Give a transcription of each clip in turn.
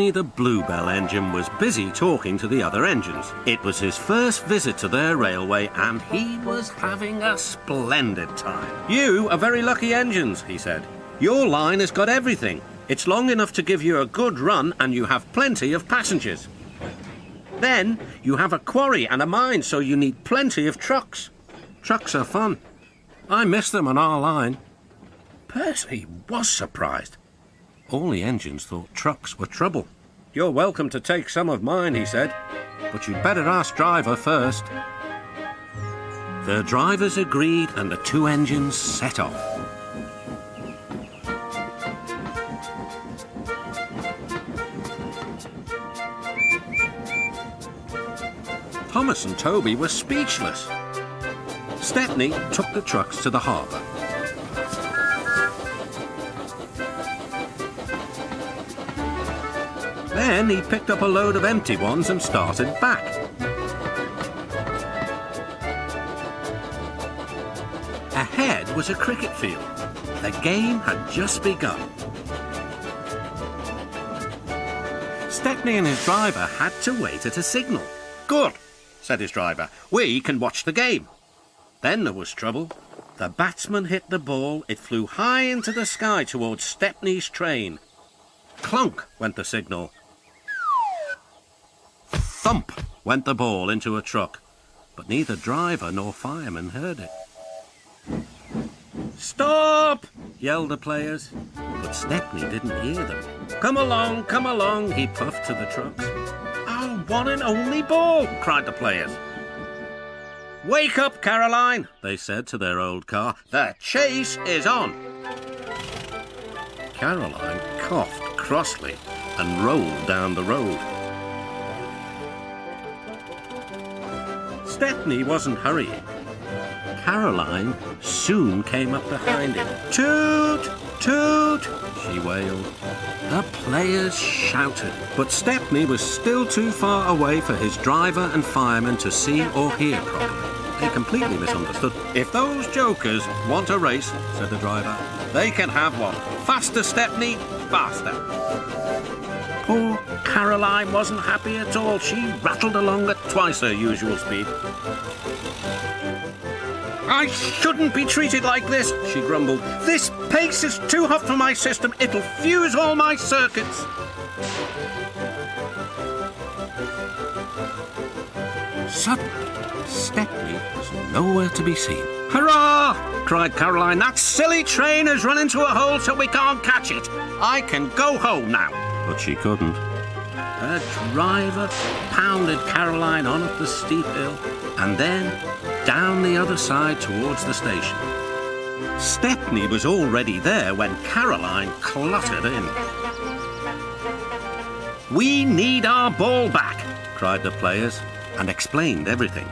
Stepney the Bluebell engine was busy talking to the other engines. It was his first visit to their railway and he was having a splendid time. "You are very lucky engines," he said. "Your line has got everything. It's long enough to give you a good run and you have plenty of passengers. Then you have a quarry and a mine, so you need plenty of trucks. Trucks are fun. I miss them on our line." Percy was surprised. All the engines thought trucks were trouble. "You're welcome to take some of mine," he said, "but you'd better ask driver first." The drivers agreed and the two engines set off. Thomas and Toby were speechless. Stepney took the trucks to the harbour. Then he picked up a load of empty ones and started back. Ahead was a cricket field. The game had just begun. Stepney and his driver had to wait at a signal. "Good," said his driver. "We can watch the game." Then there was trouble. The batsman hit the ball. It flew high into the sky towards Stepney's train. Clunk went the signal. Thump went the ball into a truck, but neither driver nor fireman heard it. "Stop!" yelled the players, but Stepney didn't hear them. Come along," he puffed to the trucks. "Our one and only ball!" cried the players. "Wake up, Caroline," they said to their old car. "The chase is on." Caroline coughed crossly and rolled down the road. Stepney wasn't hurrying. Caroline soon came up behind him. "Toot! Toot!" she wailed. The players shouted, but Stepney was still too far away for his driver and fireman to see or hear properly. They completely misunderstood. "If those jokers want a race," said the driver, "they can have one. Faster, Stepney, faster." Poor Caroline wasn't happy at all. She rattled along at twice her usual speed. "I shouldn't be treated like this," she grumbled. "This pace is too hot for my system. It'll fuse all my circuits." Suddenly, Stepney was nowhere to be seen. "Hurrah!" cried Caroline. "That silly train has run into a hole so we can't catch it. I can go home now." But she couldn't. Her driver pounded Caroline on up the steep hill and then down the other side towards the station. Stepney was already there when Caroline clottered in. "We need our ball back," cried the players, and explained everything.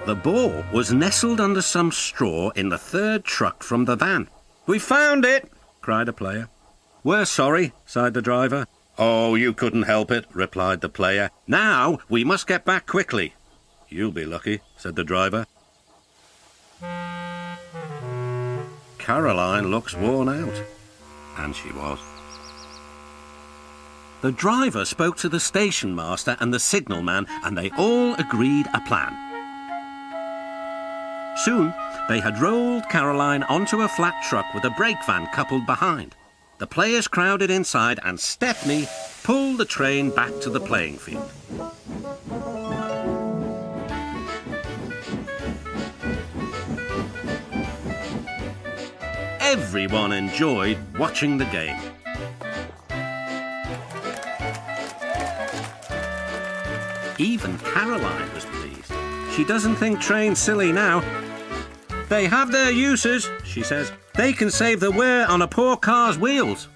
The ball was nestled under some straw in the third truck from the van. "We found it," cried a player. "We're sorry," sighed the driver. "Oh, you couldn't help it," replied the player. "Now we must get back quickly." "You'll be lucky," said the driver. "Caroline looks worn out." And she was. The driver spoke to the station master and the signalman, and they all agreed a plan. Soon they had rolled Caroline onto a flat truck with a brake van coupled behind. The players crowded inside and Stepney pulled the train back to the playing field. Everyone enjoyed watching the game. Even Caroline was pleased. She doesn't think trains silly now. "They have their uses," she says. "They can save the wear on a poor car's wheels."